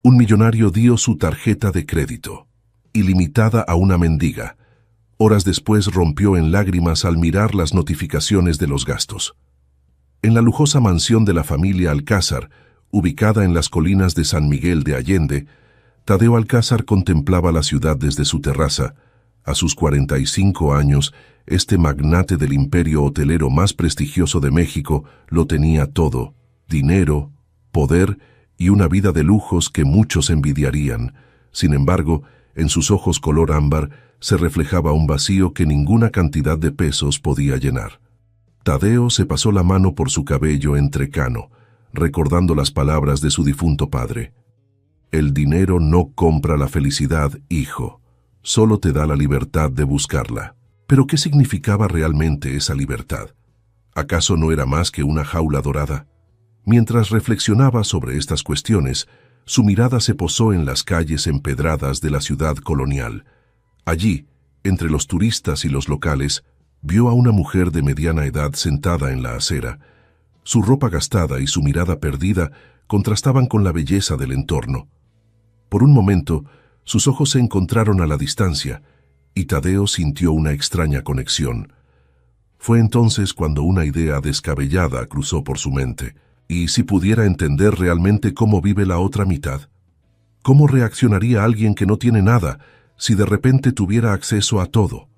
Un millonario dio su tarjeta de crédito, ilimitada a una mendiga. Horas después rompió en lágrimas al mirar las notificaciones de los gastos. En la lujosa mansión de la familia Alcázar, ubicada en las colinas de San Miguel de Allende, Tadeo Alcázar contemplaba la ciudad desde su terraza. A sus 45 años, este magnate del imperio hotelero más prestigioso de México lo tenía todo: dinero, poder y una vida de lujos que muchos envidiarían. Sin embargo, en sus ojos color ámbar se reflejaba un vacío que ninguna cantidad de pesos podía llenar. Tadeo se pasó la mano por su cabello entrecano, recordando las palabras de su difunto padre. El dinero no compra la felicidad, hijo, solo te da la libertad de buscarla. ¿Pero qué significaba realmente esa libertad? ¿Acaso no era más que una jaula dorada? Mientras reflexionaba sobre estas cuestiones, su mirada se posó en las calles empedradas de la ciudad colonial. Allí, entre los turistas y los locales, vio a una mujer de mediana edad sentada en la acera. Su ropa gastada y su mirada perdida contrastaban con la belleza del entorno. Por un momento, sus ojos se encontraron a la distancia, y Tadeo sintió una extraña conexión. Fue entonces cuando una idea descabellada cruzó por su mente. ¿Y si pudiera entender realmente cómo vive la otra mitad? ¿Cómo reaccionaría alguien que no tiene nada si de repente tuviera acceso a todo?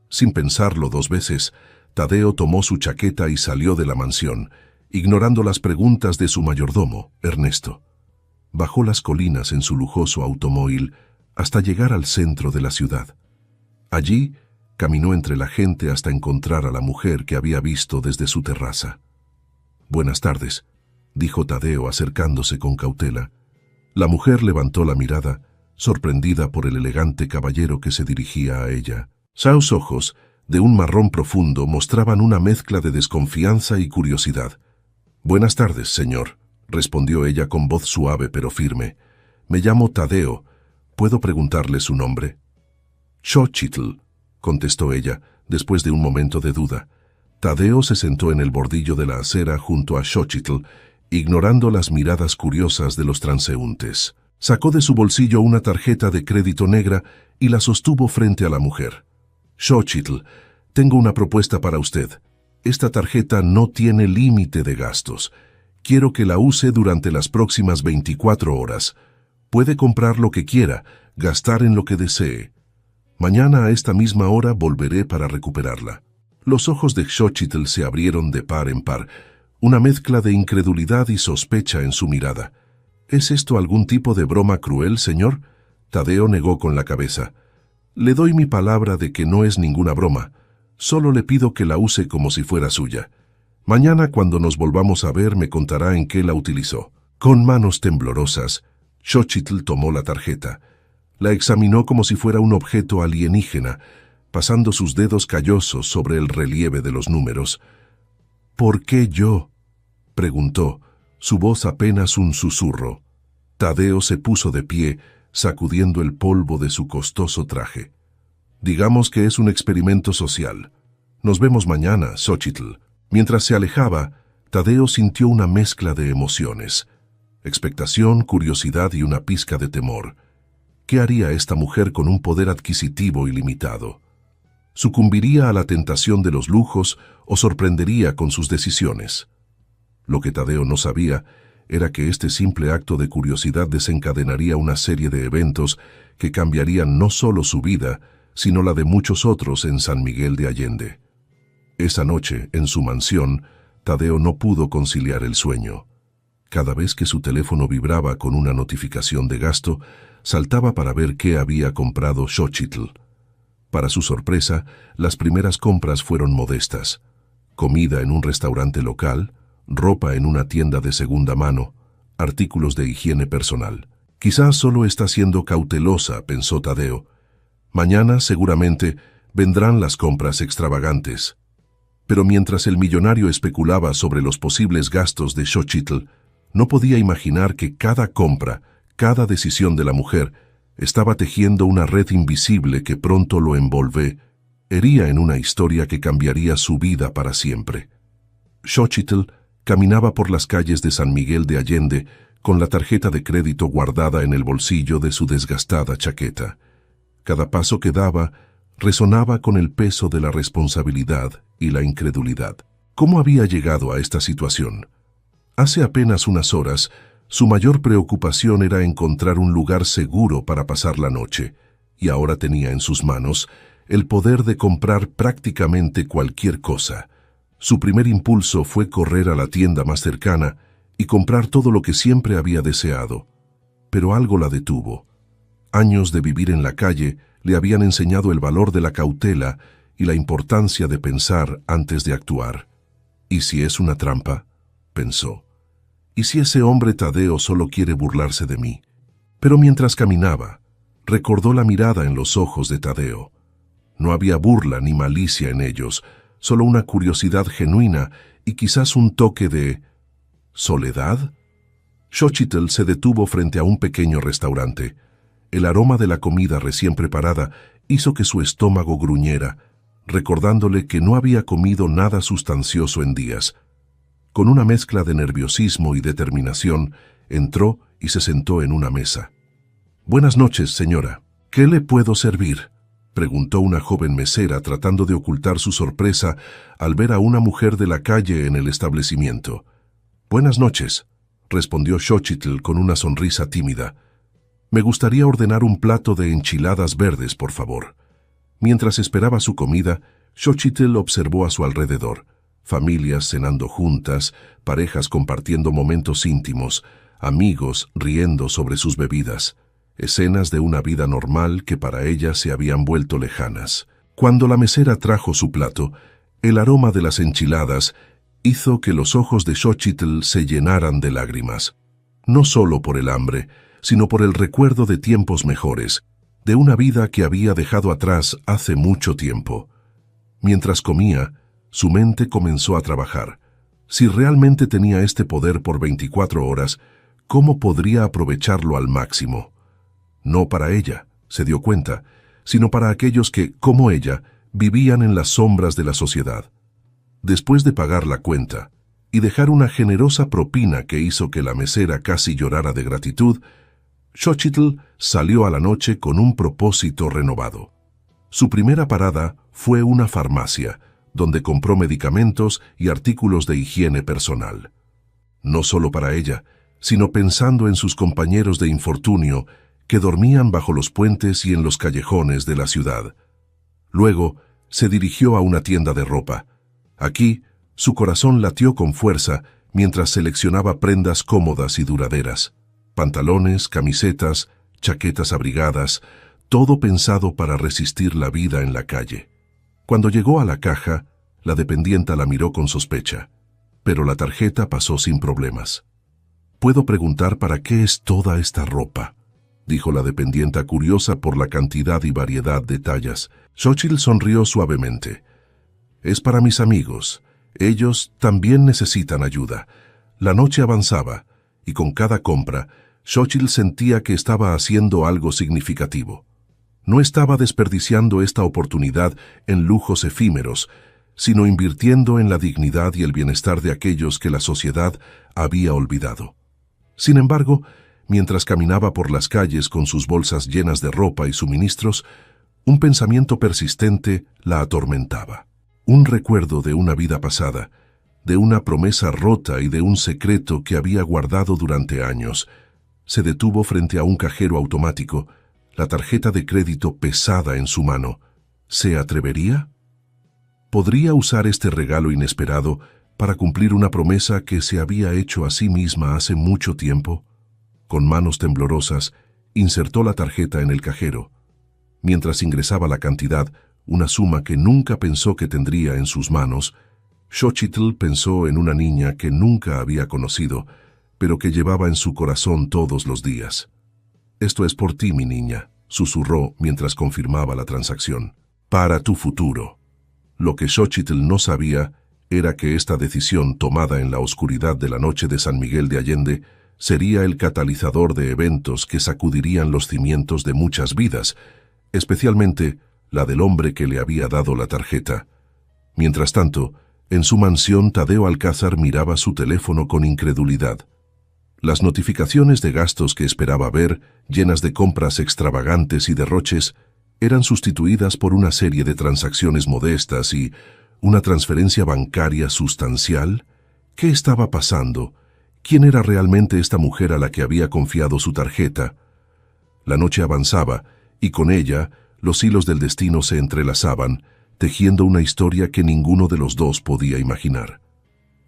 Sin pensarlo 2 veces, Tadeo tomó su chaqueta y salió de la mansión, ignorando las preguntas de su mayordomo, Ernesto. Bajó las colinas en su lujoso automóvil hasta llegar al centro de la ciudad. Allí, caminó entre la gente hasta encontrar a la mujer que había visto desde su terraza. «Buenas tardes», dijo Tadeo acercándose con cautela. La mujer levantó la mirada, sorprendida por el elegante caballero que se dirigía a ella. Sus ojos, de un marrón profundo, mostraban una mezcla de desconfianza y curiosidad. «Buenas tardes, señor», respondió ella con voz suave pero firme. «Me llamo Tadeo. ¿Puedo preguntarle su nombre?» «Xochitl», contestó ella, después de un momento de duda. Tadeo se sentó en el bordillo de la acera junto a Xochitl, ignorando las miradas curiosas de los transeúntes. Sacó de su bolsillo una tarjeta de crédito negra y la sostuvo frente a la mujer. «Xochitl, tengo una propuesta para usted. Esta tarjeta no tiene límite de gastos. Quiero que la use durante las próximas 24 horas. Puede comprar lo que quiera, gastar en lo que desee. Mañana a esta misma hora volveré para recuperarla». Los ojos de Xochitl se abrieron de par en par, una mezcla de incredulidad y sospecha en su mirada. «¿Es esto algún tipo de broma cruel, señor?». Tadeo negó con la cabeza. «Le doy mi palabra de que no es ninguna broma. Solo le pido que la use como si fuera suya. Mañana, cuando nos volvamos a ver, me contará en qué la utilizó». Con manos temblorosas, Xochitl tomó la tarjeta. La examinó como si fuera un objeto alienígena, pasando sus dedos callosos sobre el relieve de los números. «¿Por qué yo?», preguntó, su voz apenas un susurro. Tadeo se puso de pie, sacudiendo el polvo de su costoso traje. «Digamos que es un experimento social. Nos vemos mañana, Xochitl». Mientras se alejaba, Tadeo sintió una mezcla de emociones: expectación, curiosidad y una pizca de temor. ¿Qué haría esta mujer con un poder adquisitivo ilimitado? ¿Sucumbiría a la tentación de los lujos o sorprendería con sus decisiones? Lo que Tadeo no sabía era que este simple acto de curiosidad desencadenaría una serie de eventos que cambiarían no solo su vida, sino la de muchos otros en San Miguel de Allende. Esa noche, en su mansión, Tadeo no pudo conciliar el sueño. Cada vez que su teléfono vibraba con una notificación de gasto, saltaba para ver qué había comprado Xochitl. Para su sorpresa, las primeras compras fueron modestas: comida en un restaurante local, ropa en una tienda de segunda mano, artículos de higiene personal. «Quizás solo está siendo cautelosa», pensó Tadeo. «Mañana, seguramente, vendrán las compras extravagantes». Pero mientras el millonario especulaba sobre los posibles gastos de Xochitl, no podía imaginar que cada compra, cada decisión de la mujer, estaba tejiendo una red invisible que pronto lo envolvería en una historia que cambiaría su vida para siempre. Xochitl caminaba por las calles de San Miguel de Allende con la tarjeta de crédito guardada en el bolsillo de su desgastada chaqueta. Cada paso que daba resonaba con el peso de la responsabilidad y la incredulidad. ¿Cómo había llegado a esta situación? Hace apenas unas horas, su mayor preocupación era encontrar un lugar seguro para pasar la noche, y ahora tenía en sus manos el poder de comprar prácticamente cualquier cosa. Su primer impulso fue correr a la tienda más cercana y comprar todo lo que siempre había deseado. Pero algo la detuvo. Años de vivir en la calle le habían enseñado el valor de la cautela y la importancia de pensar antes de actuar. ¿Y si es una trampa?, pensó. ¿Y si ese hombre Tadeo solo quiere burlarse de mí? Pero mientras caminaba, recordó la mirada en los ojos de Tadeo. No había burla ni malicia en ellos, solo una curiosidad genuina y quizás un toque de ¿soledad? Xochitl se detuvo frente a un pequeño restaurante. El aroma de la comida recién preparada hizo que su estómago gruñera, recordándole que no había comido nada sustancioso en días. Con una mezcla de nerviosismo y determinación, entró y se sentó en una mesa. «Buenas noches, señora. ¿Qué le puedo servir?», preguntó una joven mesera tratando de ocultar su sorpresa al ver a una mujer de la calle en el establecimiento. «Buenas noches», respondió Xochitl con una sonrisa tímida. «Me gustaría ordenar un plato de enchiladas verdes, por favor». Mientras esperaba su comida, Xochitl observó a su alrededor. Familias cenando juntas, parejas compartiendo momentos íntimos, amigos riendo sobre sus bebidas, escenas de una vida normal que para ella se habían vuelto lejanas. Cuando la mesera trajo su plato, el aroma de las enchiladas hizo que los ojos de Xochitl se llenaran de lágrimas. No solo por el hambre, sino por el recuerdo de tiempos mejores, de una vida que había dejado atrás hace mucho tiempo. Mientras comía, su mente comenzó a trabajar. Si realmente tenía este poder por 24 horas, ¿cómo podría aprovecharlo al máximo? No para ella, se dio cuenta, sino para aquellos que, como ella, vivían en las sombras de la sociedad. Después de pagar la cuenta y dejar una generosa propina que hizo que la mesera casi llorara de gratitud, Xochitl salió a la noche con un propósito renovado. Su primera parada fue una farmacia, donde compró medicamentos y artículos de higiene personal. No solo para ella, sino pensando en sus compañeros de infortunio que dormían bajo los puentes y en los callejones de la ciudad. Luego, se dirigió a una tienda de ropa. Aquí, su corazón latió con fuerza mientras seleccionaba prendas cómodas y duraderas. Pantalones, camisetas, chaquetas abrigadas, todo pensado para resistir la vida en la calle. Cuando llegó a la caja, la dependienta la miró con sospecha, pero la tarjeta pasó sin problemas. «¿Puedo preguntar para qué es toda esta ropa?», dijo la dependienta curiosa por la cantidad y variedad de tallas. Xochitl sonrió suavemente. «Es para mis amigos. Ellos también necesitan ayuda». La noche avanzaba, y con cada compra, Xochitl sentía que estaba haciendo algo significativo. No estaba desperdiciando esta oportunidad en lujos efímeros, sino invirtiendo en la dignidad y el bienestar de aquellos que la sociedad había olvidado. Sin embargo, mientras caminaba por las calles con sus bolsas llenas de ropa y suministros, un pensamiento persistente la atormentaba. Un recuerdo de una vida pasada, de una promesa rota y de un secreto que había guardado durante años. Se detuvo frente a un cajero automático, la tarjeta de crédito pesada en su mano. ¿Se atrevería? ¿Podría usar este regalo inesperado para cumplir una promesa que se había hecho a sí misma hace mucho tiempo? Con manos temblorosas, insertó la tarjeta en el cajero. Mientras ingresaba la cantidad, una suma que nunca pensó que tendría en sus manos, Xochitl pensó en una niña que nunca había conocido, pero que llevaba en su corazón todos los días. «Esto es por ti, mi niña», susurró mientras confirmaba la transacción. «Para tu futuro». Lo que Xochitl no sabía era que esta decisión tomada en la oscuridad de la noche de San Miguel de Allende sería el catalizador de eventos que sacudirían los cimientos de muchas vidas, especialmente la del hombre que le había dado la tarjeta. Mientras tanto, en su mansión Tadeo Alcázar miraba su teléfono con incredulidad. Las notificaciones de gastos que esperaba ver, llenas de compras extravagantes y derroches, eran sustituidas por una serie de transacciones modestas y una transferencia bancaria sustancial. ¿Qué estaba pasando? ¿Quién era realmente esta mujer a la que había confiado su tarjeta? La noche avanzaba, y con ella, los hilos del destino se entrelazaban, tejiendo una historia que ninguno de los dos podía imaginar.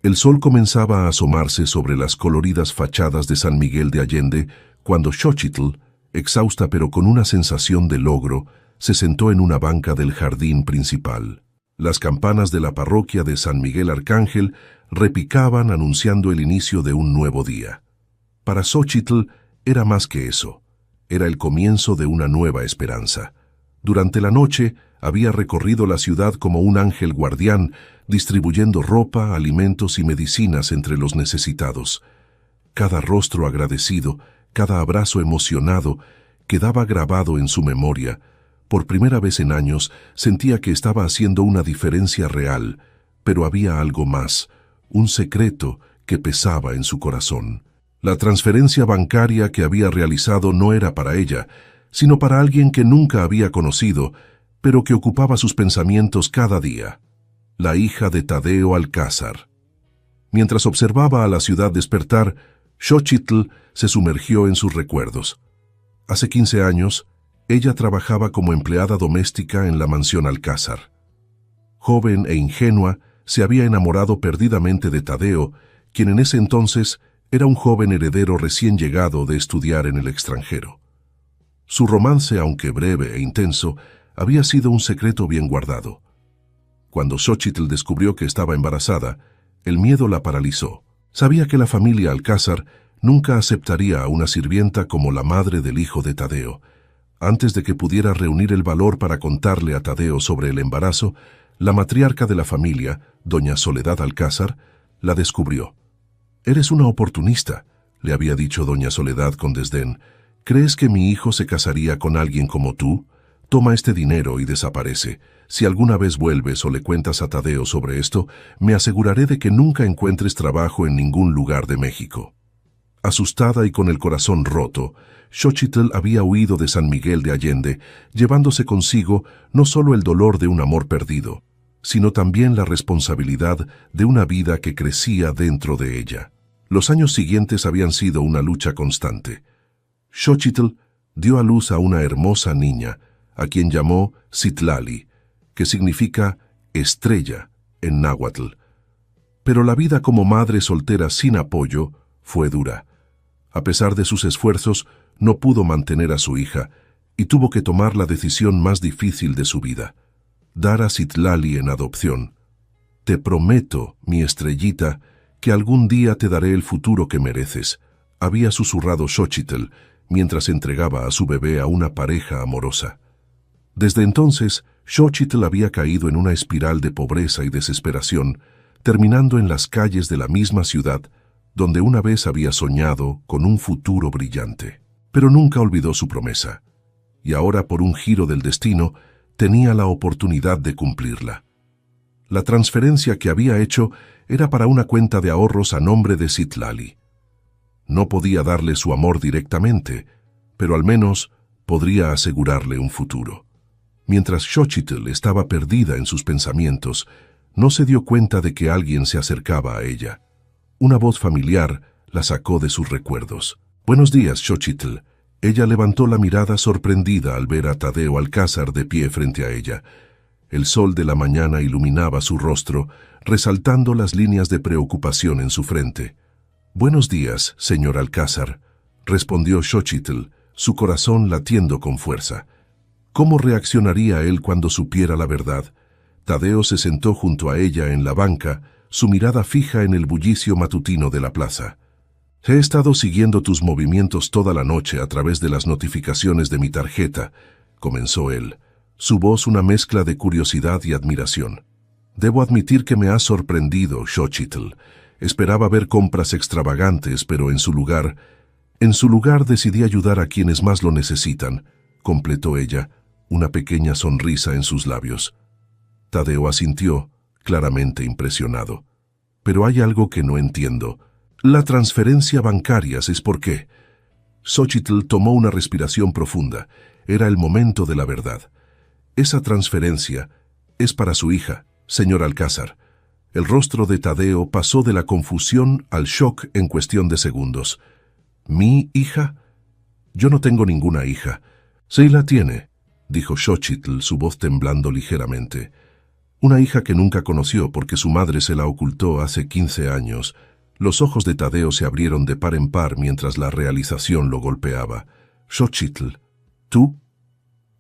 El sol comenzaba a asomarse sobre las coloridas fachadas de San Miguel de Allende cuando Xochitl, exhausta pero con una sensación de logro, se sentó en una banca del jardín principal. Las campanas de la parroquia de San Miguel Arcángel repicaban anunciando el inicio de un nuevo día. Para Xochitl era más que eso, era el comienzo de una nueva esperanza. Durante la noche había recorrido la ciudad como un ángel guardián, distribuyendo ropa, alimentos y medicinas entre los necesitados. Cada rostro agradecido, cada abrazo emocionado, quedaba grabado en su memoria. Por primera vez en años sentía que estaba haciendo una diferencia real, pero había algo más, un secreto que pesaba en su corazón. La transferencia bancaria que había realizado no era para ella, sino para alguien que nunca había conocido, pero que ocupaba sus pensamientos cada día. La hija de Tadeo Alcázar. Mientras observaba a la ciudad despertar, Xochitl se sumergió en sus recuerdos. Hace 15 años, ella trabajaba como empleada doméstica en la mansión Alcázar. Joven e ingenua, se había enamorado perdidamente de Tadeo, quien en ese entonces era un joven heredero recién llegado de estudiar en el extranjero. Su romance, aunque breve e intenso, había sido un secreto bien guardado. Cuando Xochitl descubrió que estaba embarazada, el miedo la paralizó. Sabía que la familia Alcázar nunca aceptaría a una sirvienta como la madre del hijo de Tadeo. Antes de que pudiera reunir el valor para contarle a Tadeo sobre el embarazo, la matriarca de la familia, doña Soledad Alcázar, la descubrió. «Eres una oportunista», le había dicho doña Soledad con desdén. «¿Crees que mi hijo se casaría con alguien como tú? Toma este dinero y desaparece. Si alguna vez vuelves o le cuentas a Tadeo sobre esto, me aseguraré de que nunca encuentres trabajo en ningún lugar de México». Asustada y con el corazón roto, Xochitl había huido de San Miguel de Allende, llevándose consigo no solo el dolor de un amor perdido, sino también la responsabilidad de una vida que crecía dentro de ella. Los años siguientes habían sido una lucha constante. Xochitl dio a luz a una hermosa niña, a quien llamó Citlali, que significa estrella en náhuatl. Pero la vida como madre soltera sin apoyo fue dura. A pesar de sus esfuerzos, no pudo mantener a su hija y tuvo que tomar la decisión más difícil de su vida: dar a Citlali en adopción. «Te prometo, mi estrellita, que algún día te daré el futuro que mereces», había susurrado Xochitl mientras entregaba a su bebé a una pareja amorosa. Desde entonces, Xochitl había caído en una espiral de pobreza y desesperación, terminando en las calles de la misma ciudad donde una vez había soñado con un futuro brillante. Pero nunca olvidó su promesa, y ahora, por un giro del destino, tenía la oportunidad de cumplirla. La transferencia que había hecho era para una cuenta de ahorros a nombre de Citlali. No podía darle su amor directamente, pero al menos podría asegurarle un futuro. Mientras Xochitl estaba perdida en sus pensamientos, no se dio cuenta de que alguien se acercaba a ella. Una voz familiar la sacó de sus recuerdos. «Buenos días, Xochitl». Ella levantó la mirada sorprendida al ver a Tadeo Alcázar de pie frente a ella. El sol de la mañana iluminaba su rostro, resaltando las líneas de preocupación en su frente. «Buenos días, señor Alcázar», respondió Xochitl, su corazón latiendo con fuerza. ¿Cómo reaccionaría él cuando supiera la verdad? Tadeo se sentó junto a ella en la banca, su mirada fija en el bullicio matutino de la plaza. «He estado siguiendo tus movimientos toda la noche a través de las notificaciones de mi tarjeta», comenzó él, su voz una mezcla de curiosidad y admiración. «Debo admitir que me has sorprendido, Xochitl. Esperaba ver compras extravagantes, pero en su lugar decidí ayudar a quienes más lo necesitan», completó ella, una pequeña sonrisa en sus labios. Tadeo asintió, claramente impresionado. «Pero hay algo que no entiendo. La transferencia bancaria es por qué. Xochitl tomó una respiración profunda. Era el momento de la verdad. Esa transferencia es para su hija, señor Alcázar. El rostro de Tadeo pasó de la confusión al shock en cuestión de segundos. ¿Mi hija? Yo no tengo ninguna hija. Sí la tiene, dijo Xochitl, su voz temblando ligeramente. Una hija que nunca conoció porque su madre se la ocultó hace 15 años. Los ojos de Tadeo se abrieron de par en par mientras la realización lo golpeaba. Xochitl, ¿tú?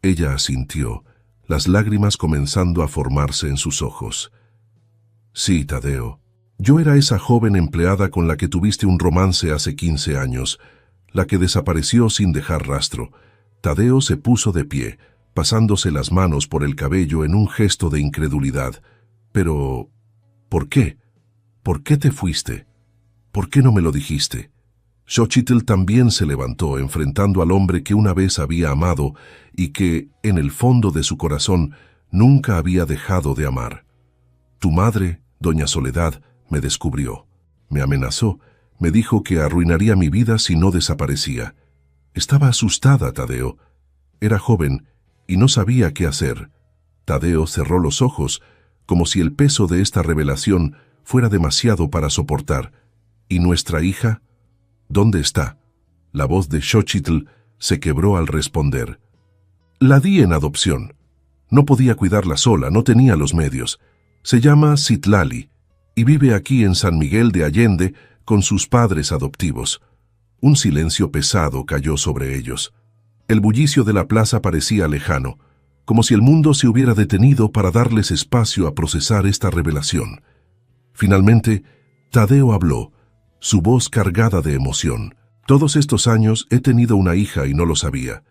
Ella asintió, las lágrimas comenzando a formarse en sus ojos. Sí, Tadeo. Yo era esa joven empleada con la que tuviste un romance hace 15 años, la que desapareció sin dejar rastro. Tadeo se puso de pie, pasándose las manos por el cabello en un gesto de incredulidad. Pero, ¿por qué? ¿Por qué te fuiste? ¿Por qué no me lo dijiste? Xochitl también se levantó, enfrentando al hombre que una vez había amado y que, en el fondo de su corazón, nunca había dejado de amar. Tu madre, doña Soledad, me descubrió. Me amenazó, me dijo que arruinaría mi vida si no desaparecía. Estaba asustada, Tadeo. Era joven y no sabía qué hacer. Tadeo cerró los ojos, como si el peso de esta revelación fuera demasiado para soportar. ¿Y nuestra hija? ¿Dónde está? La voz de Xochitl se quebró al responder. La di en adopción. No podía cuidarla sola, no tenía los medios. Se llama Citlali y vive aquí en San Miguel de Allende con sus padres adoptivos. Un silencio pesado cayó sobre ellos. El bullicio de la plaza parecía lejano, como si el mundo se hubiera detenido para darles espacio a procesar esta revelación. Finalmente, Tadeo habló, su voz cargada de emoción. Todos estos años he tenido una hija y no lo sabía.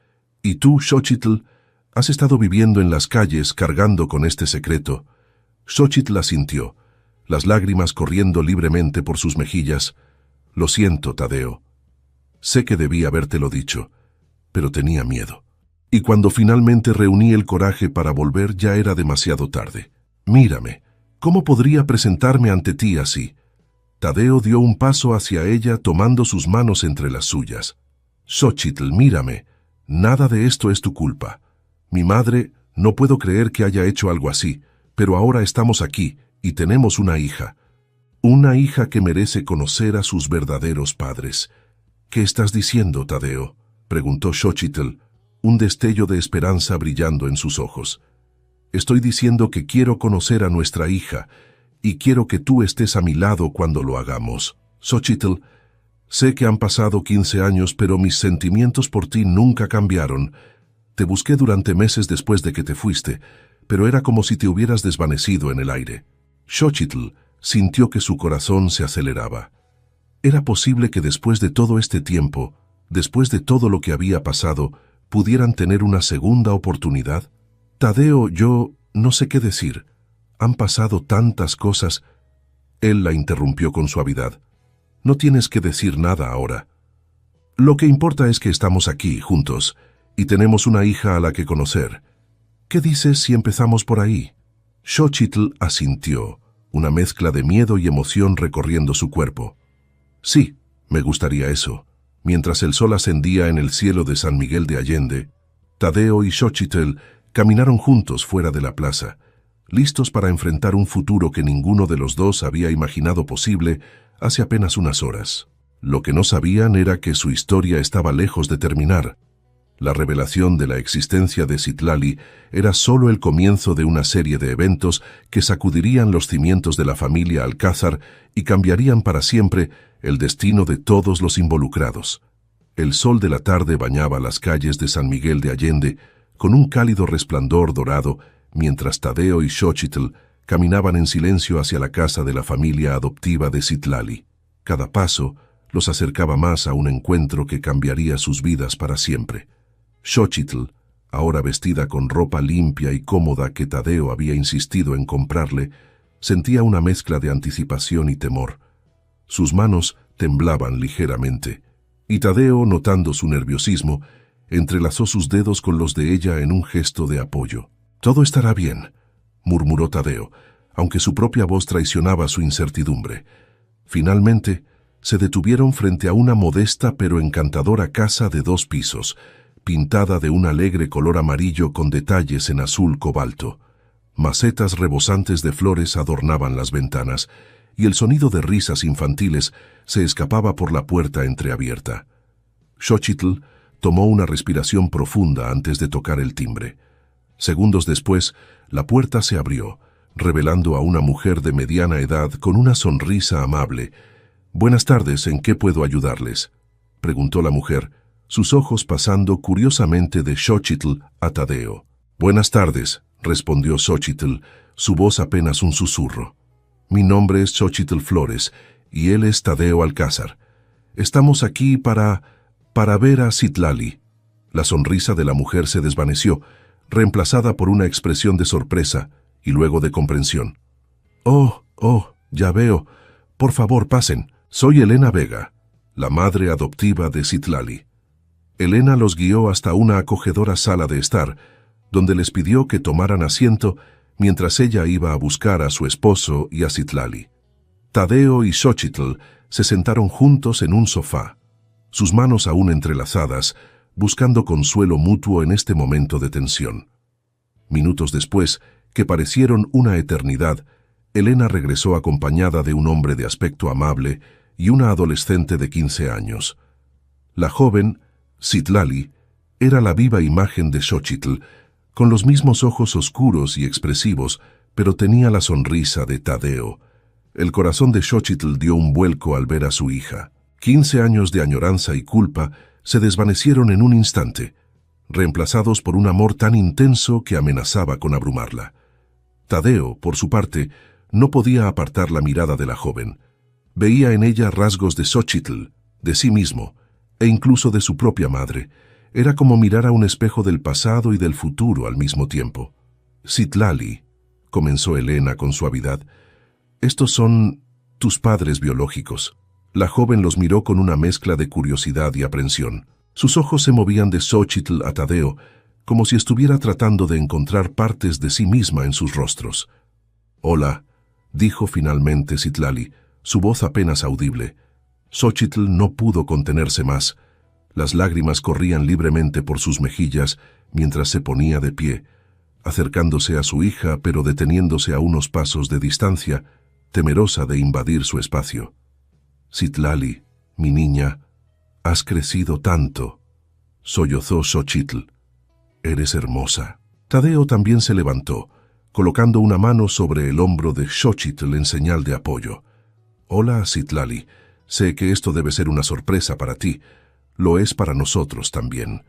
Y tú, Xochitl, has estado viviendo en las calles cargando con este secreto. Xochitl asintió, las lágrimas corriendo libremente por sus mejillas. Lo siento, Tadeo. Sé que debí habértelo dicho, pero tenía miedo. Y cuando finalmente reuní el coraje para volver ya era demasiado tarde. Mírame, ¿cómo podría presentarme ante ti así? Tadeo dio un paso hacia ella tomando sus manos entre las suyas. Xochitl, mírame, nada de esto es tu culpa. Mi madre, no puedo creer que haya hecho algo así, pero ahora estamos aquí y tenemos una hija. Una hija que merece conocer a sus verdaderos padres. ¿Qué estás diciendo, Tadeo?, preguntó Xochitl, un destello de esperanza brillando en sus ojos. Estoy diciendo que quiero conocer a nuestra hija y quiero que tú estés a mi lado cuando lo hagamos. Xochitl, sé que han pasado 15 años, pero mis sentimientos por ti nunca cambiaron. Te busqué durante meses después de que te fuiste, pero era como si te hubieras desvanecido en el aire. Xochitl sintió que su corazón se aceleraba. ¿Era posible que después de todo este tiempo, después de todo lo que había pasado, pudieran tener una segunda oportunidad? Tadeo, yo no sé qué decir. Han pasado tantas cosas. Él la interrumpió con suavidad. No tienes que decir nada ahora. Lo que importa es que estamos aquí, juntos, y tenemos una hija a la que conocer. ¿Qué dices si empezamos por ahí? Xochitl asintió, una mezcla de miedo y emoción recorriendo su cuerpo. Sí, me gustaría eso. Mientras el sol ascendía en el cielo de San Miguel de Allende, Tadeo y Xochitl caminaron juntos fuera de la plaza, listos para enfrentar un futuro que ninguno de los dos había imaginado posible hace apenas unas horas. Lo que no sabían era que su historia estaba lejos de terminar. La revelación de la existencia de Citlali era solo el comienzo de una serie de eventos que sacudirían los cimientos de la familia Alcázar y cambiarían para siempre el destino de todos los involucrados. El sol de la tarde bañaba las calles de San Miguel de Allende con un cálido resplandor dorado, mientras Tadeo y Xochitl caminaban en silencio hacia la casa de la familia adoptiva de Citlali. Cada paso los acercaba más a un encuentro que cambiaría sus vidas para siempre. Xochitl, ahora vestida con ropa limpia y cómoda que Tadeo había insistido en comprarle, sentía una mezcla de anticipación y temor. Sus manos temblaban ligeramente, y Tadeo, notando su nerviosismo, entrelazó sus dedos con los de ella en un gesto de apoyo. «Todo estará bien», murmuró Tadeo, aunque su propia voz traicionaba su incertidumbre. Finalmente, se detuvieron frente a una modesta pero encantadora casa de 2 pisos, pintada de un alegre color amarillo con detalles en azul cobalto. Macetas rebosantes de flores adornaban las ventanas, y el sonido de risas infantiles se escapaba por la puerta entreabierta. Xochitl tomó una respiración profunda antes de tocar el timbre. Segundos después, la puerta se abrió, revelando a una mujer de mediana edad con una sonrisa amable. «Buenas tardes, ¿en qué puedo ayudarles?», preguntó la mujer, sus ojos pasando curiosamente de Xochitl a Tadeo. «Buenas tardes», respondió Xochitl, su voz apenas un susurro. «Mi nombre es Xochitl Flores, y él es Tadeo Alcázar. Estamos aquí para ver a Citlali». La sonrisa de la mujer se desvaneció, reemplazada por una expresión de sorpresa y luego de comprensión. «Oh, ya veo. Por favor, pasen. Soy Elena Vega, la madre adoptiva de Citlali». Elena los guió hasta una acogedora sala de estar, donde les pidió que tomaran asiento mientras ella iba a buscar a su esposo y a Citlali. Tadeo y Xochitl se sentaron juntos en un sofá, sus manos aún entrelazadas, buscando consuelo mutuo en este momento de tensión. Minutos después, que parecieron una eternidad, Elena regresó acompañada de un hombre de aspecto amable y una adolescente de 15 años. La joven, Citlali, era la viva imagen de Xochitl, con los mismos ojos oscuros y expresivos, pero tenía la sonrisa de Tadeo. El corazón de Xochitl dio un vuelco al ver a su hija. 15 años de añoranza y culpa se desvanecieron en un instante, reemplazados por un amor tan intenso que amenazaba con abrumarla. Tadeo, por su parte, no podía apartar la mirada de la joven. Veía en ella rasgos de Xochitl, de sí mismo, e incluso de su propia madre. Era como mirar a un espejo del pasado y del futuro al mismo tiempo. «Citlali», comenzó Elena con suavidad, «estos son tus padres biológicos». La joven los miró con una mezcla de curiosidad y aprensión. Sus ojos se movían de Xochitl a Tadeo, como si estuviera tratando de encontrar partes de sí misma en sus rostros. «Hola», dijo finalmente Citlali, su voz apenas audible. Xochitl no pudo contenerse más. Las lágrimas corrían libremente por sus mejillas mientras se ponía de pie, acercándose a su hija pero deteniéndose a unos pasos de distancia, temerosa de invadir su espacio. «Citlali, mi niña, has crecido tanto», sollozó Xochitl. «Eres hermosa». Tadeo también se levantó, colocando una mano sobre el hombro de Xochitl en señal de apoyo. «Hola, Citlali. Sé que esto debe ser una sorpresa para ti. Lo es para nosotros también».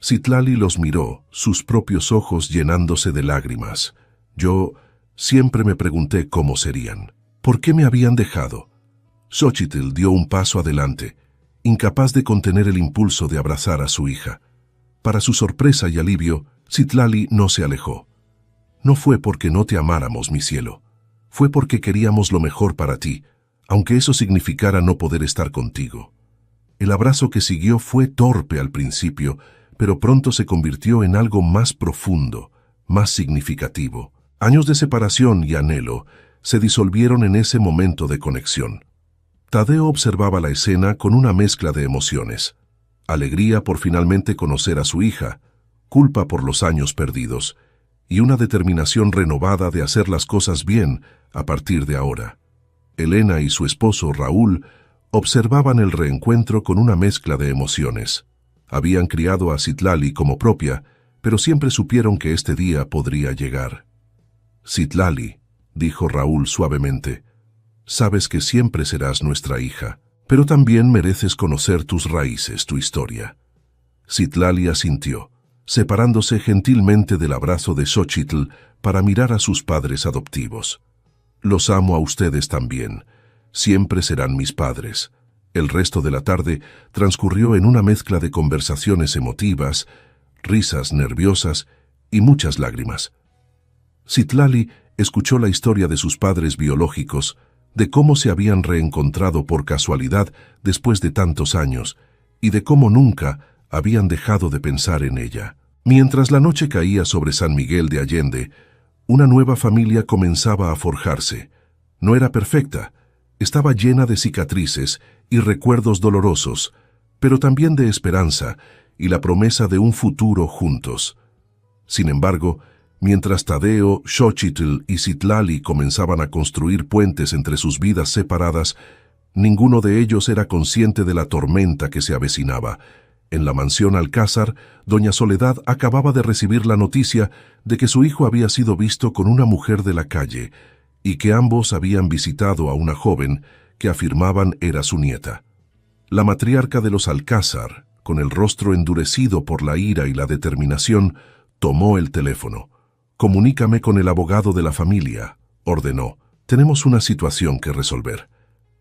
Citlali los miró, sus propios ojos llenándose de lágrimas. «Yo siempre me pregunté cómo serían. ¿Por qué me habían dejado?». Xochitl dio un paso adelante, incapaz de contener el impulso de abrazar a su hija. Para su sorpresa y alivio, Citlali no se alejó. «No fue porque no te amáramos, mi cielo. Fue porque queríamos lo mejor para ti, aunque eso significara no poder estar contigo». El abrazo que siguió fue torpe al principio, pero pronto se convirtió en algo más profundo, más significativo. Años de separación y anhelo se disolvieron en ese momento de conexión. Tadeo observaba la escena con una mezcla de emociones. Alegría por finalmente conocer a su hija, culpa por los años perdidos, y una determinación renovada de hacer las cosas bien a partir de ahora. Elena y su esposo Raúl observaban el reencuentro con una mezcla de emociones. Habían criado a Citlali como propia, pero siempre supieron que este día podría llegar. «Citlali», dijo Raúl suavemente, «sabes que siempre serás nuestra hija, pero también mereces conocer tus raíces, tu historia». Citlali asintió, separándose gentilmente del abrazo de Xochitl para mirar a sus padres adoptivos. «Los amo a ustedes también. Siempre serán mis padres». El resto de la tarde transcurrió en una mezcla de conversaciones emotivas, risas nerviosas y muchas lágrimas. Citlali escuchó la historia de sus padres biológicos, de cómo se habían reencontrado por casualidad después de tantos años y de cómo nunca habían dejado de pensar en ella. Mientras la noche caía sobre San Miguel de Allende, una nueva familia comenzaba a forjarse. No era perfecta, estaba llena de cicatrices y recuerdos dolorosos, pero también de esperanza y la promesa de un futuro juntos. Sin embargo, mientras Tadeo, Xochitl y Citlali comenzaban a construir puentes entre sus vidas separadas, ninguno de ellos era consciente de la tormenta que se avecinaba. En la mansión Alcázar, doña Soledad acababa de recibir la noticia de que su hijo había sido visto con una mujer de la calle y que ambos habían visitado a una joven que afirmaban era su nieta. La matriarca de los Alcázar, con el rostro endurecido por la ira y la determinación, tomó el teléfono. «Comunícame con el abogado de la familia», ordenó. «Tenemos una situación que resolver».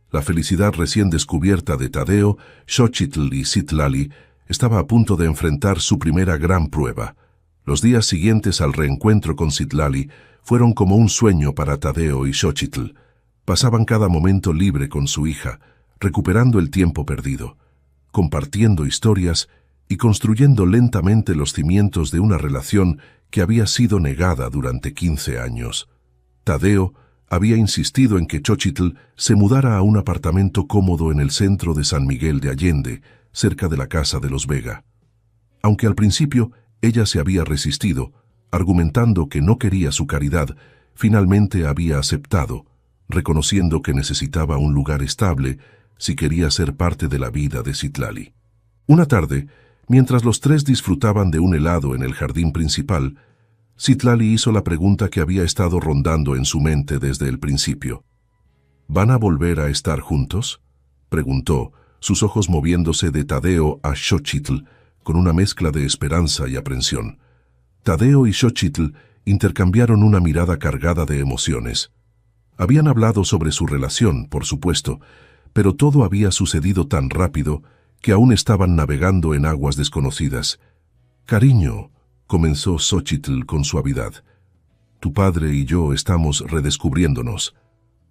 La felicidad recién descubierta de Tadeo, Xochitl y Citlali estaba a punto de enfrentar su primera gran prueba. Los días siguientes al reencuentro con Citlali fueron como un sueño para Tadeo y Xochitl. Pasaban cada momento libre con su hija, recuperando el tiempo perdido, compartiendo historias y construyendo lentamente los cimientos de una relación que había sido negada durante 15 años. Tadeo había insistido en que Xochitl se mudara a un apartamento cómodo en el centro de San Miguel de Allende, cerca de la casa de los Vega. Aunque al principio ella se había resistido, argumentando que no quería su caridad, finalmente había aceptado, reconociendo que necesitaba un lugar estable si quería ser parte de la vida de Citlali. Una tarde, mientras los tres disfrutaban de un helado en el jardín principal, Citlali hizo la pregunta que había estado rondando en su mente desde el principio. «¿Van a volver a estar juntos?», preguntó, sus ojos moviéndose de Tadeo a Xochitl con una mezcla de esperanza y aprensión. Tadeo y Xochitl intercambiaron una mirada cargada de emociones. Habían hablado sobre su relación, por supuesto, pero todo había sucedido tan rápido que aún estaban navegando en aguas desconocidas. «Cariño», comenzó Xochitl con suavidad, «tu padre y yo estamos redescubriéndonos.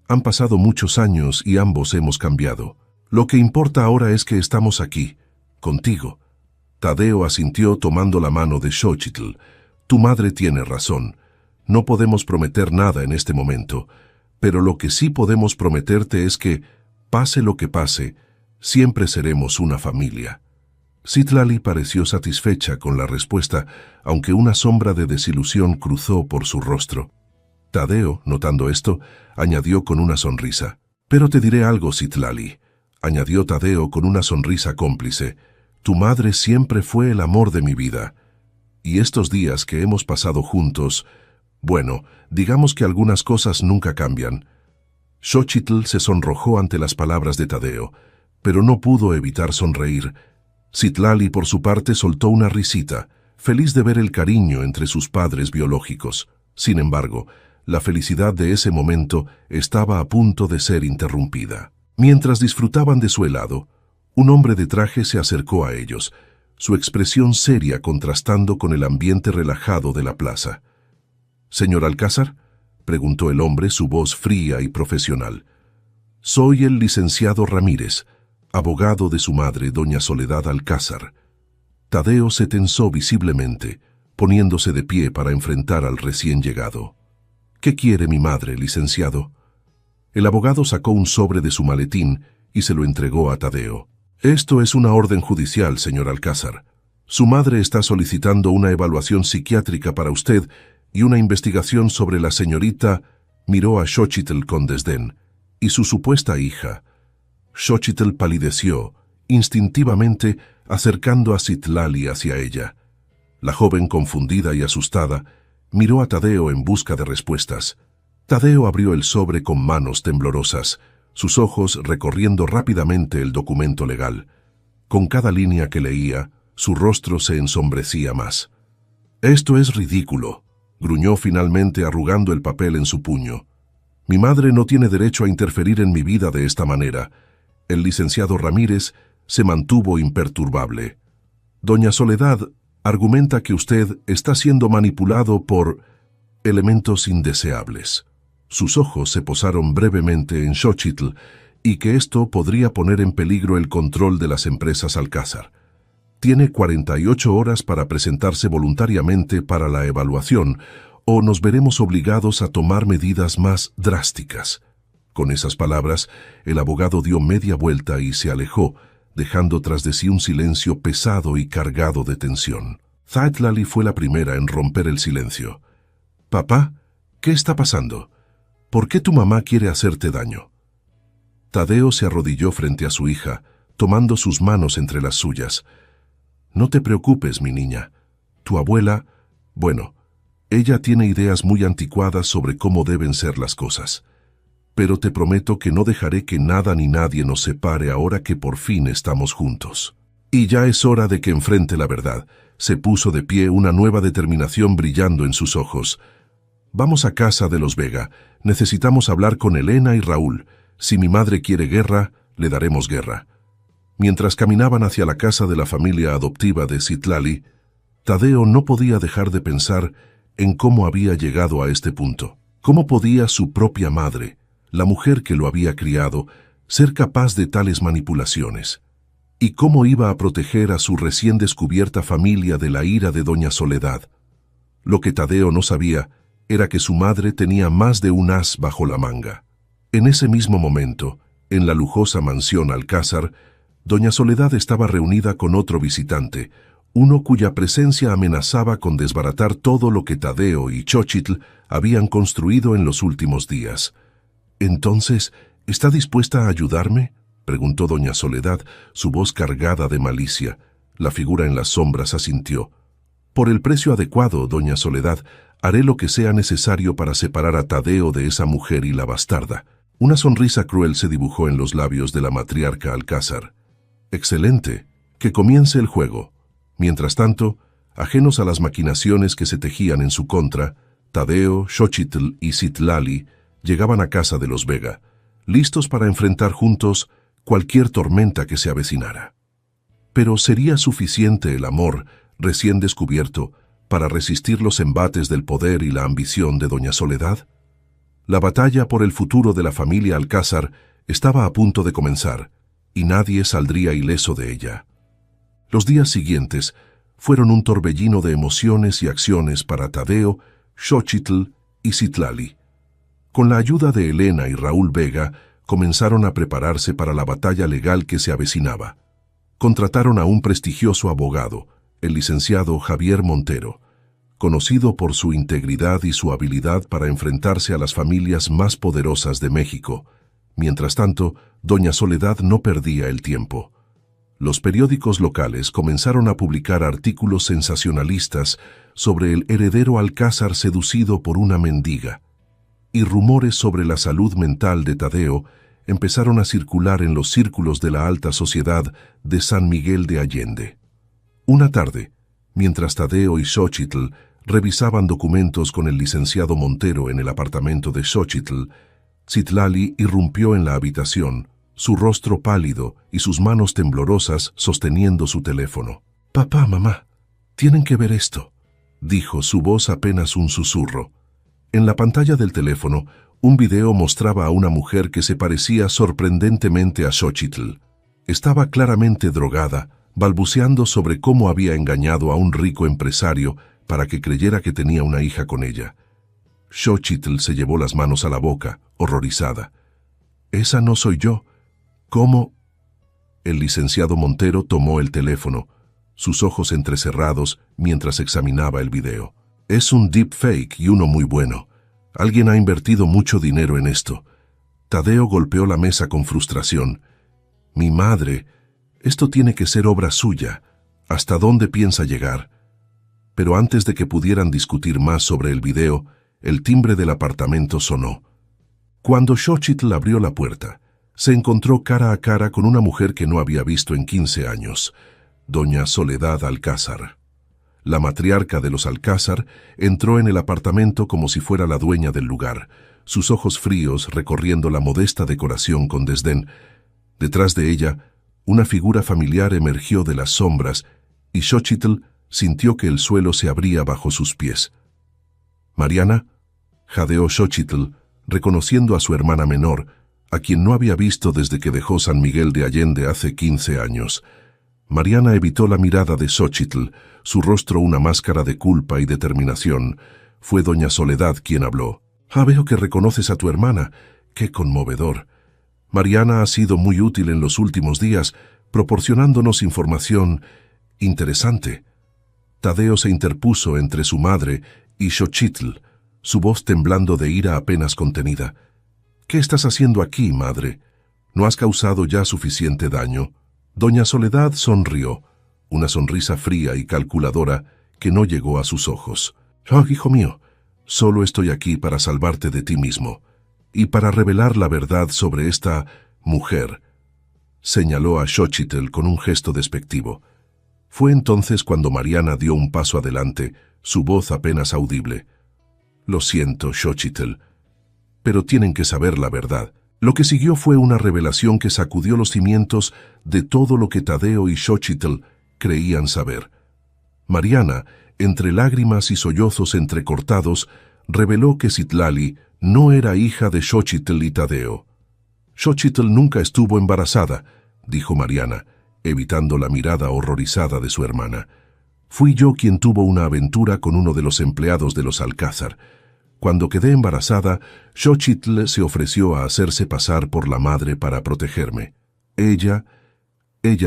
Han pasado muchos años y ambos hemos cambiado. Lo que importa ahora es que estamos aquí, contigo». Tadeo asintió tomando la mano de Xochitl. «Tu madre tiene razón. No podemos prometer nada en este momento, pero lo que sí podemos prometerte es que, pase lo que pase, siempre seremos una familia». Citlali pareció satisfecha con la respuesta, aunque una sombra de desilusión cruzó por su rostro. Tadeo, notando esto, añadió con una sonrisa. «Pero te diré algo, Citlali», añadió Tadeo con una sonrisa cómplice. «Tu madre siempre fue el amor de mi vida. Y estos días que hemos pasado juntos, bueno, digamos que algunas cosas nunca cambian». Xochitl se sonrojó ante las palabras de Tadeo, pero no pudo evitar sonreír. Citlali, por su parte, soltó una risita, feliz de ver el cariño entre sus padres biológicos. Sin embargo, la felicidad de ese momento estaba a punto de ser interrumpida. Mientras disfrutaban de su helado, un hombre de traje se acercó a ellos, su expresión seria contrastando con el ambiente relajado de la plaza. «¿Señor Alcázar?», preguntó el hombre, su voz fría y profesional. «Soy el licenciado Ramírez, abogado de su madre, doña Soledad Alcázar». Tadeo se tensó visiblemente, poniéndose de pie para enfrentar al recién llegado. «¿Qué quiere mi madre, licenciado?». El abogado sacó un sobre de su maletín y se lo entregó a Tadeo. «Esto es una orden judicial, señor Alcázar. Su madre está solicitando una evaluación psiquiátrica para usted y una investigación sobre la señorita», miró a Xochitl con desdén, «y su supuesta hija». Xochitl palideció, instintivamente acercando a Citlali hacia ella. La joven, confundida y asustada, miró a Tadeo en busca de respuestas. Tadeo abrió el sobre con manos temblorosas, sus ojos recorriendo rápidamente el documento legal. Con cada línea que leía, su rostro se ensombrecía más. «Esto es ridículo», gruñó finalmente arrugando el papel en su puño. «Mi madre no tiene derecho a interferir en mi vida de esta manera». El licenciado Ramírez se mantuvo imperturbable. «Doña Soledad argumenta que usted está siendo manipulado por elementos indeseables». Sus ojos se posaron brevemente en Xochitl y que esto podría poner en peligro el control de las empresas Alcázar. «Tiene 48 horas para presentarse voluntariamente para la evaluación o nos veremos obligados a tomar medidas más drásticas». Con esas palabras, el abogado dio media vuelta y se alejó, dejando tras de sí un silencio pesado y cargado de tensión. Citlali fue la primera en romper el silencio. «Papá, ¿qué está pasando? ¿Por qué tu mamá quiere hacerte daño?» Tadeo se arrodilló frente a su hija, tomando sus manos entre las suyas. «No te preocupes, mi niña. Tu abuela, bueno, ella tiene ideas muy anticuadas sobre cómo deben ser las cosas. Pero te prometo que no dejaré que nada ni nadie nos separe ahora que por fin estamos juntos. Y ya es hora de que enfrente la verdad». Se puso de pie, una nueva determinación brillando en sus ojos. «Vamos a casa de los Vega. Necesitamos hablar con Elena y Raúl. Si mi madre quiere guerra, le daremos guerra». Mientras caminaban hacia la casa de la familia adoptiva de Citlali, Tadeo no podía dejar de pensar en cómo había llegado a este punto. ¿Cómo podía su propia madre, la mujer que lo había criado, ser capaz de tales manipulaciones? ¿Y cómo iba a proteger a su recién descubierta familia de la ira de doña Soledad? Lo que Tadeo no sabía era que su madre tenía más de un as bajo la manga. En ese mismo momento, en la lujosa mansión Alcázar, doña Soledad estaba reunida con otro visitante, uno cuya presencia amenazaba con desbaratar todo lo que Tadeo y Xochitl habían construido en los últimos días. «Entonces, ¿está dispuesta a ayudarme?», preguntó doña Soledad, su voz cargada de malicia. La figura en las sombras asintió. «Por el precio adecuado, doña Soledad, haré lo que sea necesario para separar a Tadeo de esa mujer y la bastarda». Una sonrisa cruel se dibujó en los labios de la matriarca Alcázar. «Excelente, que comience el juego». Mientras tanto, ajenos a las maquinaciones que se tejían en su contra, Tadeo, Xochitl y Citlali llegaban a casa de los Vega, listos para enfrentar juntos cualquier tormenta que se avecinara. Pero ¿sería suficiente el amor, recién descubierto, para resistir los embates del poder y la ambición de doña Soledad? La batalla por el futuro de la familia Alcázar estaba a punto de comenzar, y nadie saldría ileso de ella. Los días siguientes fueron un torbellino de emociones y acciones para Tadeo, Xochitl y Citlali. Con la ayuda de Elena y Raúl Vega, comenzaron a prepararse para la batalla legal que se avecinaba. Contrataron a un prestigioso abogado, el licenciado Javier Montero, conocido por su integridad y su habilidad para enfrentarse a las familias más poderosas de México. Mientras tanto, doña Soledad no perdía el tiempo. Los periódicos locales comenzaron a publicar artículos sensacionalistas sobre el heredero Alcázar seducido por una mendiga, y rumores sobre la salud mental de Tadeo empezaron a circular en los círculos de la alta sociedad de San Miguel de Allende. Una tarde, mientras Tadeo y Xochitl revisaban documentos con el licenciado Montero en el apartamento de Xochitl, Citlali irrumpió en la habitación, su rostro pálido y sus manos temblorosas sosteniendo su teléfono. «Papá, mamá, tienen que ver esto», dijo, su voz apenas un susurro. En la pantalla del teléfono, un video mostraba a una mujer que se parecía sorprendentemente a Xochitl. Estaba claramente drogada, balbuceando sobre cómo había engañado a un rico empresario para que creyera que tenía una hija con ella. Xochitl se llevó las manos a la boca, horrorizada. «Esa no soy yo. ¿Cómo?» El licenciado Montero tomó el teléfono, sus ojos entrecerrados mientras examinaba el video. «Es un deepfake y uno muy bueno. Alguien ha invertido mucho dinero en esto». Tadeo golpeó la mesa con frustración. «Mi madre, esto tiene que ser obra suya. ¿Hasta dónde piensa llegar?» Pero antes de que pudieran discutir más sobre el video, el timbre del apartamento sonó. Cuando Xochitl abrió la puerta, se encontró cara a cara con una mujer que no había visto en 15 años, doña Soledad Alcázar. La matriarca de los Alcázar entró en el apartamento como si fuera la dueña del lugar, sus ojos fríos recorriendo la modesta decoración con desdén. Detrás de ella, una figura familiar emergió de las sombras y Xochitl sintió que el suelo se abría bajo sus pies. «Mariana», jadeó Xochitl, reconociendo a su hermana menor, a quien no había visto desde que dejó San Miguel de Allende hace 15 años. Mariana evitó la mirada de Xochitl, su rostro una máscara de culpa y determinación. Fue doña Soledad quien habló. «Ah, veo que reconoces a tu hermana. ¡Qué conmovedor! Mariana ha sido muy útil en los últimos días, proporcionándonos información interesante. Tadeo se interpuso entre su madre y Xochitl, su voz temblando de ira apenas contenida. «¿Qué estás haciendo aquí, madre? ¿No has causado ya suficiente daño?» Doña Soledad sonrió, una sonrisa fría y calculadora que no llegó a sus ojos. «Oh, hijo mío, solo estoy aquí para salvarte de ti mismo y para revelar la verdad sobre esta mujer», señaló a Xochitl con un gesto despectivo. Fue entonces cuando Mariana dio un paso adelante, su voz apenas audible. «Lo siento, Xochitl, pero tienen que saber la verdad». Lo que siguió fue una revelación que sacudió los cimientos de todo lo que Tadeo y Xochitl creían saber. Mariana, entre lágrimas y sollozos entrecortados, reveló que Citlali no era hija de Xochitl y Tadeo. «Xochitl nunca estuvo embarazada», dijo Mariana, evitando la mirada horrorizada de su hermana. «Fui yo quien tuvo una aventura con uno de los empleados de los Alcázar. Cuando quedé embarazada, Xochitl se ofreció a hacerse pasar por la madre para protegerme. Ella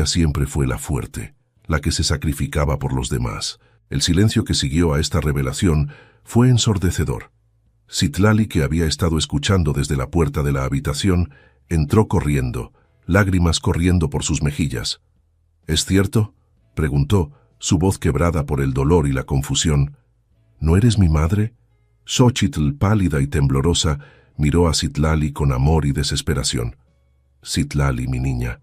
siempre fue la fuerte, la que se sacrificaba por los demás». El silencio que siguió a esta revelación fue ensordecedor. Citlali, que había estado escuchando desde la puerta de la habitación, entró corriendo, lágrimas corriendo por sus mejillas. «¿Es cierto?», preguntó, su voz quebrada por el dolor y la confusión. «¿No eres mi madre?». Xochitl, pálida y temblorosa, miró a Citlali con amor y desesperación. «Citlali, mi niña,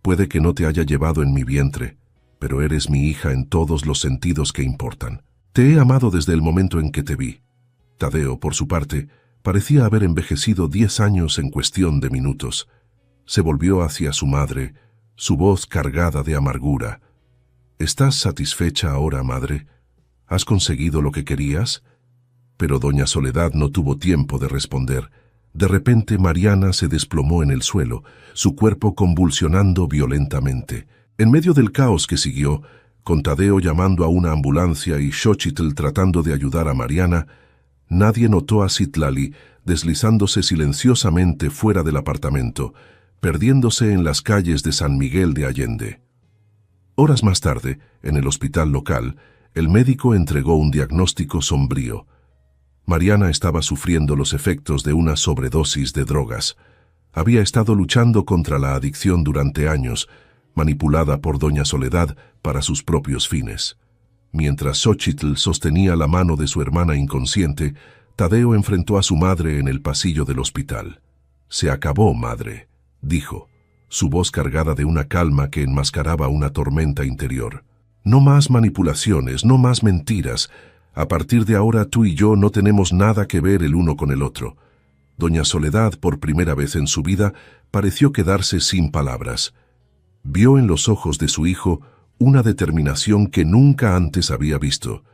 puede que no te haya llevado en mi vientre, pero eres mi hija en todos los sentidos que importan. Te he amado desde el momento en que te vi». Tadeo, por su parte, parecía haber envejecido 10 años en cuestión de minutos. Se volvió hacia su madre, su voz cargada de amargura. «¿Estás satisfecha ahora, madre? ¿Has conseguido lo que querías?». Pero doña Soledad no tuvo tiempo de responder. De repente Mariana se desplomó en el suelo, su cuerpo convulsionando violentamente. En medio del caos que siguió, con Tadeo llamando a una ambulancia y Xochitl tratando de ayudar a Mariana, nadie notó a Citlali deslizándose silenciosamente fuera del apartamento, perdiéndose en las calles de San Miguel de Allende. Horas más tarde, en el hospital local, el médico entregó un diagnóstico sombrío. Mariana estaba sufriendo los efectos de una sobredosis de drogas. Había estado luchando contra la adicción durante años, manipulada por doña Soledad para sus propios fines. Mientras Xochitl sostenía la mano de su hermana inconsciente, Tadeo enfrentó a su madre en el pasillo del hospital. «Se acabó, madre», dijo, su voz cargada de una calma que enmascaraba una tormenta interior. «No más manipulaciones, no más mentiras. A partir de ahora tú y yo no tenemos nada que ver el uno con el otro». Doña Soledad, por primera vez en su vida, pareció quedarse sin palabras. Vio en los ojos de su hijo una determinación que nunca antes había visto,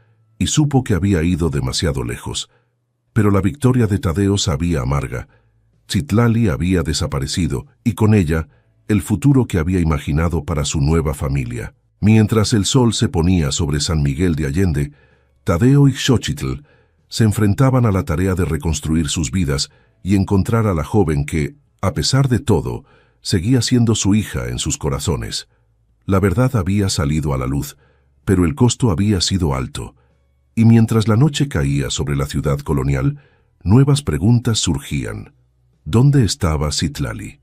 y supo que había ido demasiado lejos. Pero la victoria de Tadeo sabía amarga. Citlali había desaparecido, y con ella, el futuro que había imaginado para su nueva familia. Mientras el sol se ponía sobre San Miguel de Allende, Tadeo y Xochitl se enfrentaban a la tarea de reconstruir sus vidas y encontrar a la joven que, a pesar de todo, seguía siendo su hija en sus corazones. La verdad había salido a la luz, pero el costo había sido alto. Y mientras la noche caía sobre la ciudad colonial, nuevas preguntas surgían. ¿Dónde estaba Citlali?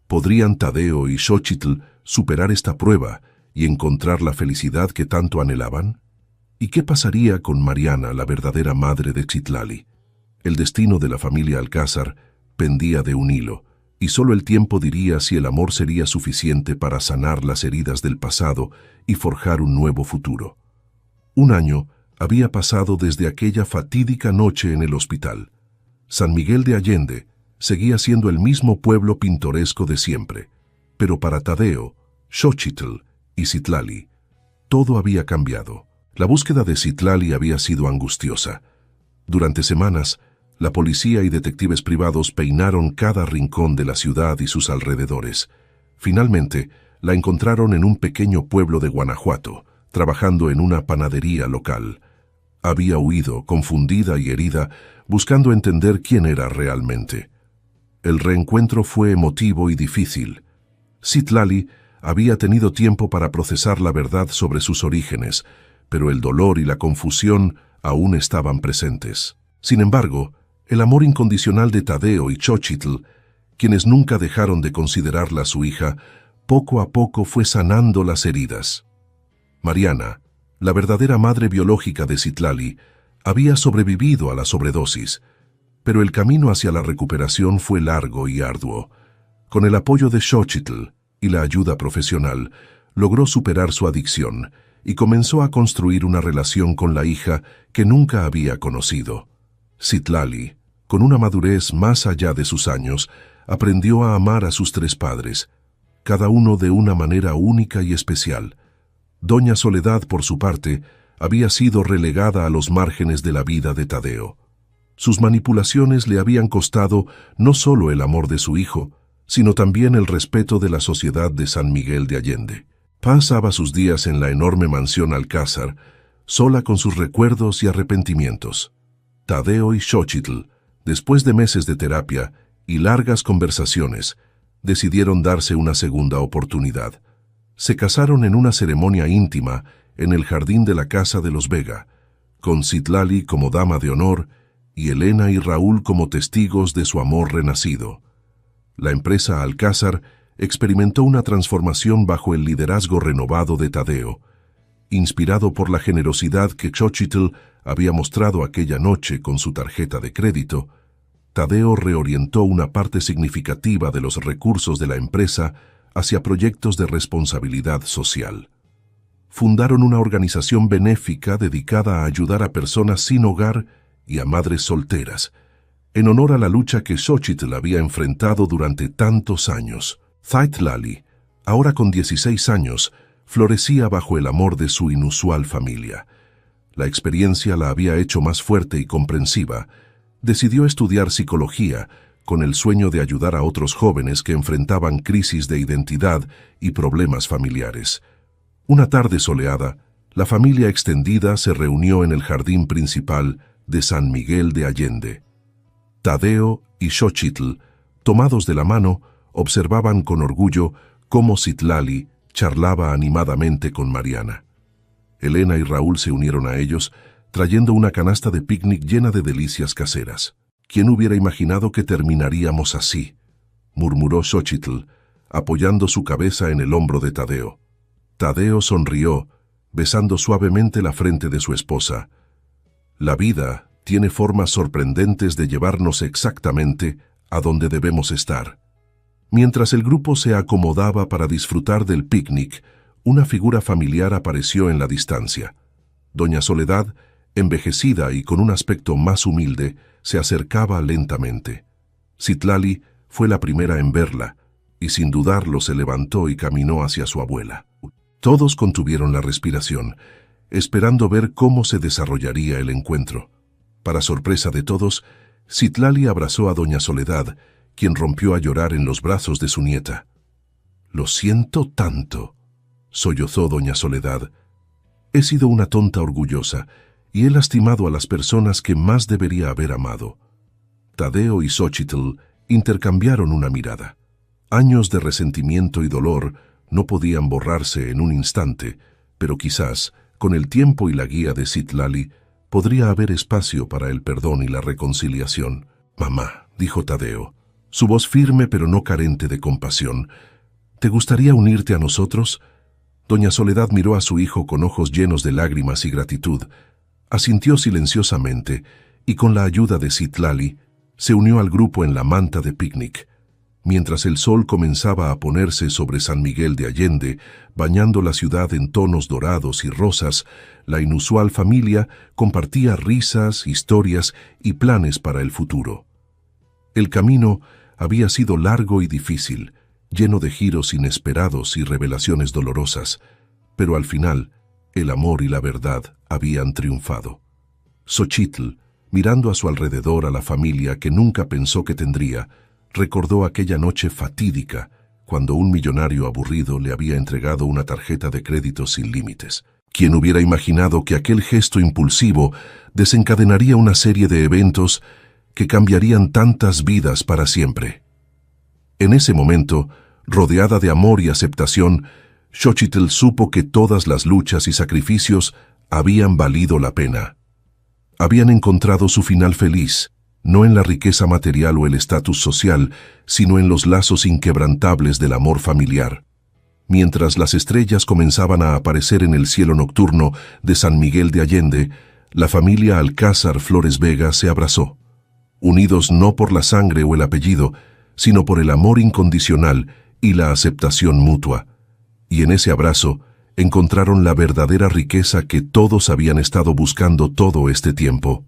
¿Podrían Tadeo y Xochitl superar esta prueba y encontrar la felicidad que tanto anhelaban? ¿Y qué pasaría con Mariana, la verdadera madre de Citlali? El destino de la familia Alcázar pendía de un hilo, y solo el tiempo diría si el amor sería suficiente para sanar las heridas del pasado y forjar un nuevo futuro. 1 año había pasado desde aquella fatídica noche en el hospital. San Miguel de Allende seguía siendo el mismo pueblo pintoresco de siempre, pero para Tadeo, Xochitl y Citlali, todo había cambiado. La búsqueda de Citlali había sido angustiosa. Durante semanas, la policía y detectives privados peinaron cada rincón de la ciudad y sus alrededores. Finalmente, la encontraron en un pequeño pueblo de Guanajuato, trabajando en una panadería local. Había huido, confundida y herida, buscando entender quién era realmente. El reencuentro fue emotivo y difícil. Citlali había tenido tiempo para procesar la verdad sobre sus orígenes, pero el dolor y la confusión aún estaban presentes. Sin embargo, el amor incondicional de Tadeo y Xochitl, quienes nunca dejaron de considerarla su hija, poco a poco fue sanando las heridas. Mariana, la verdadera madre biológica de Citlali, había sobrevivido a la sobredosis, pero el camino hacia la recuperación fue largo y arduo. Con el apoyo de Xochitl y la ayuda profesional, logró superar su adicción y comenzó a construir una relación con la hija que nunca había conocido. Citlali, con una madurez más allá de sus años, aprendió a amar a sus tres padres, cada uno de una manera única y especial. Doña Soledad, por su parte, había sido relegada a los márgenes de la vida de Tadeo. Sus manipulaciones le habían costado no solo el amor de su hijo, sino también el respeto de la sociedad de San Miguel de Allende. Pasaba sus días en la enorme mansión Alcázar, sola con sus recuerdos y arrepentimientos. Tadeo y Xochitl, después de meses de terapia y largas conversaciones, decidieron darse una segunda oportunidad. Se casaron en una ceremonia íntima en el jardín de la casa de los Vega, con Citlali como dama de honor y Elena y Raúl como testigos de su amor renacido. La empresa Alcázar experimentó una transformación bajo el liderazgo renovado de Tadeo. Inspirado por la generosidad que Xochitl había mostrado aquella noche con su tarjeta de crédito, Tadeo reorientó una parte significativa de los recursos de la empresa hacia proyectos de responsabilidad social. Fundaron una organización benéfica dedicada a ayudar a personas sin hogar y a madres solteras, en honor a la lucha que Xochitl había enfrentado durante tantos años. Citlali, ahora con 16 años, florecía bajo el amor de su inusual familia. La experiencia la había hecho más fuerte y comprensiva. Decidió estudiar psicología con el sueño de ayudar a otros jóvenes que enfrentaban crisis de identidad y problemas familiares. Una tarde soleada, la familia extendida se reunió en el jardín principal de San Miguel de Allende. Tadeo y Xochitl, tomados de la mano, observaban con orgullo cómo Citlali charlaba animadamente con Mariana. Elena y Raúl se unieron a ellos, trayendo una canasta de picnic llena de delicias caseras. ¿Quién hubiera imaginado que terminaríamos así?, murmuró Xochitl, apoyando su cabeza en el hombro de Tadeo. Tadeo sonrió, besando suavemente la frente de su esposa. La vida tiene formas sorprendentes de llevarnos exactamente a donde debemos estar. Mientras el grupo se acomodaba para disfrutar del picnic, una figura familiar apareció en la distancia. Doña Soledad, envejecida y con un aspecto más humilde, se acercaba lentamente. Citlali fue la primera en verla, y sin dudarlo se levantó y caminó hacia su abuela. Todos contuvieron la respiración, esperando ver cómo se desarrollaría el encuentro. Para sorpresa de todos, Citlali abrazó a Doña Soledad, quien rompió a llorar en los brazos de su nieta. «Lo siento tanto», sollozó Doña Soledad. «He sido una tonta orgullosa y he lastimado a las personas que más debería haber amado». Tadeo y Xochitl intercambiaron una mirada. Años de resentimiento y dolor no podían borrarse en un instante, pero quizás, con el tiempo y la guía de Citlali, podría haber espacio para el perdón y la reconciliación. «Mamá», dijo Tadeo, su voz firme pero no carente de compasión, «¿te gustaría unirte a nosotros?» Doña Soledad miró a su hijo con ojos llenos de lágrimas y gratitud, asintió silenciosamente y con la ayuda de Citlali se unió al grupo en la manta de picnic. Mientras el sol comenzaba a ponerse sobre San Miguel de Allende, bañando la ciudad en tonos dorados y rosas, la inusual familia compartía risas, historias y planes para el futuro. El camino había sido largo y difícil, lleno de giros inesperados y revelaciones dolorosas, pero al final, el amor y la verdad habían triunfado. Xochitl, mirando a su alrededor a la familia que nunca pensó que tendría, recordó aquella noche fatídica cuando un millonario aburrido le había entregado una tarjeta de crédito sin límites. ¿Quién hubiera imaginado que aquel gesto impulsivo desencadenaría una serie de eventos que cambiarían tantas vidas para siempre? En ese momento, rodeada de amor y aceptación, Xochitl supo que todas las luchas y sacrificios habían valido la pena. Habían encontrado su final feliz, no en la riqueza material o el estatus social, sino en los lazos inquebrantables del amor familiar. Mientras las estrellas comenzaban a aparecer en el cielo nocturno de San Miguel de Allende, la familia Alcázar Flores Vega se abrazó, unidos no por la sangre o el apellido, sino por el amor incondicional y la aceptación mutua. Y en ese abrazo encontraron la verdadera riqueza que todos habían estado buscando todo este tiempo.